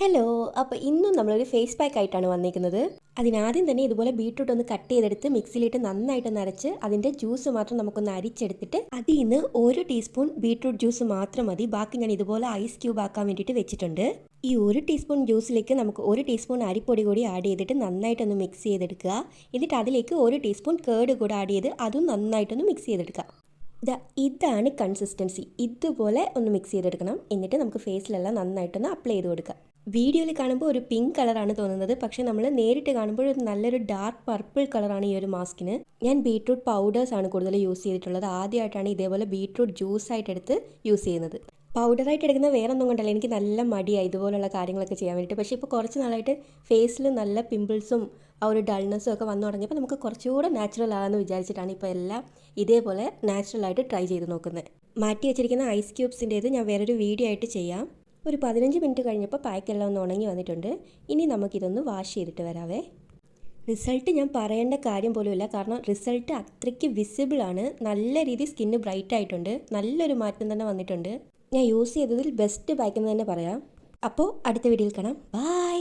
Hello. അപ്പോൾ ഇന്നും നമ്മളൊരു ഫേസ് പാക്ക് ആയിട്ടാണ് വന്നിരിക്കുന്നത്. അതിനാദ്യം തന്നെ ഇതുപോലെ ബീട്രൂട്ട് ഒന്ന് കട്ട് ചെയ്തെടുത്ത് മിക്സിയിലിട്ട് നന്നായിട്ടൊന്ന് അരച്ച് അതിൻ്റെ ജ്യൂസ് മാത്രം നമുക്കൊന്ന് അരിച്ചെടുത്തിട്ട് അതിൽ നിന്ന് 1 ടീസ്പൂൺ ബീട്രൂട്ട് ജ്യൂസ് മാത്രം മതി. ബാക്കി ഞാൻ ഇതുപോലെ ഐസ് ക്യൂബ് ആക്കാൻ വേണ്ടിയിട്ട് വെച്ചിട്ടുണ്ട്. ഈ 1 ടീസ്പൂൺ ജ്യൂസിലേക്ക് നമുക്ക് 1 ടീസ്പൂൺ അരിപ്പൊടി കൂടി ആഡ് ചെയ്തിട്ട് നന്നായിട്ടൊന്ന് മിക്സ് ചെയ്തെടുക്കുക. എന്നിട്ട് അതിലേക്ക് 1 ടീസ്പൂൺ കേട് കൂടെ ആഡ് ചെയ്ത് അതും നന്നായിട്ടൊന്ന് മിക്സ് ചെയ്തെടുക്കുക. ഇതാണ് കൺസിസ്റ്റൻസി. ഇതുപോലെ ഒന്ന് മിക്സ് ചെയ്തെടുക്കണം. എന്നിട്ട് നമുക്ക് ഫേസിലെല്ലാം നന്നായിട്ടൊന്ന് അപ്ലൈ ചെയ്ത് കൊടുക്കുക. വീഡിയോയിൽ കാണുമ്പോൾ ഒരു പിങ്ക് കളറാണ് തോന്നുന്നത്, പക്ഷേ നമ്മൾ നേരിട്ട് കാണുമ്പോൾ ഒരു നല്ലൊരു ഡാർക്ക് പർപ്പിൾ കളറാണ് ഈ ഒരു മാസ്കിന്. ഞാൻ ബീട്രൂട്ട് പൗഡേഴ്സ് ആണ് കൂടുതൽ യൂസ് ചെയ്തിട്ടുള്ളത്. ആദ്യമായിട്ടാണ് ഇതേപോലെ ബീട്രൂട്ട് ജ്യൂസ് ആയിട്ട് എടുത്ത് യൂസ് ചെയ്യുന്നത്. പൗഡറായിട്ട് എടുക്കുന്ന വേറെ ഒന്നും കൊണ്ടല്ല, എനിക്ക് നല്ല മടിയായി ഇതുപോലുള്ള കാര്യങ്ങളൊക്കെ ചെയ്യാൻ വേണ്ടിയിട്ട്. പക്ഷേ ഇപ്പോൾ കുറച്ച് നാളായിട്ട് ഫേസിൽ നല്ല പിമ്പിൾസും ആ ഒരു ഡൾനെസ്സും ഒക്കെ വന്നു തുടങ്ങിയപ്പോൾ നമുക്ക് കുറച്ചുകൂടെ നാച്ചുറൽ ആകാമെന്ന് വിചാരിച്ചിട്ടാണ് ഇപ്പോൾ എല്ലാം ഇതേപോലെ നാച്ചുറലായിട്ട് ട്രൈ ചെയ്ത് നോക്കുന്നത്. മാറ്റി വെച്ചിരിക്കുന്ന ഐസ് ക്യൂബ്സിൻ്റേത് ഞാൻ വേറൊരു വീഡിയോ ആയിട്ട് ചെയ്യാം. ഒരു 15 മിനിറ്റ് കഴിഞ്ഞപ്പോൾ പാക്കെല്ലാം ഒന്ന് ഉണങ്ങി വന്നിട്ടുണ്ട്. ഇനി നമുക്കിതൊന്ന് വാഷ് ചെയ്തിട്ട് വരാവേ. റിസൾട്ട് ഞാൻ പറയേണ്ട കാര്യം പോലുമില്ല, കാരണം റിസൾട്ട് അത്രയ്ക്ക് വിസിബിൾ ആണ്. നല്ല രീതിയിൽ സ്കിന്ന് ബ്രൈറ്റ് ആയിട്ടുണ്ട്. നല്ലൊരു മാറ്റം തന്നെ വന്നിട്ടുണ്ട്. ഞാൻ യൂസ് ചെയ്തതിൽ ബെസ്റ്റ് പാക്ക് എന്ന് തന്നെ പറയാം. അപ്പോൾ അടുത്ത വീഡിയോയിൽ കാണാം. ബൈ.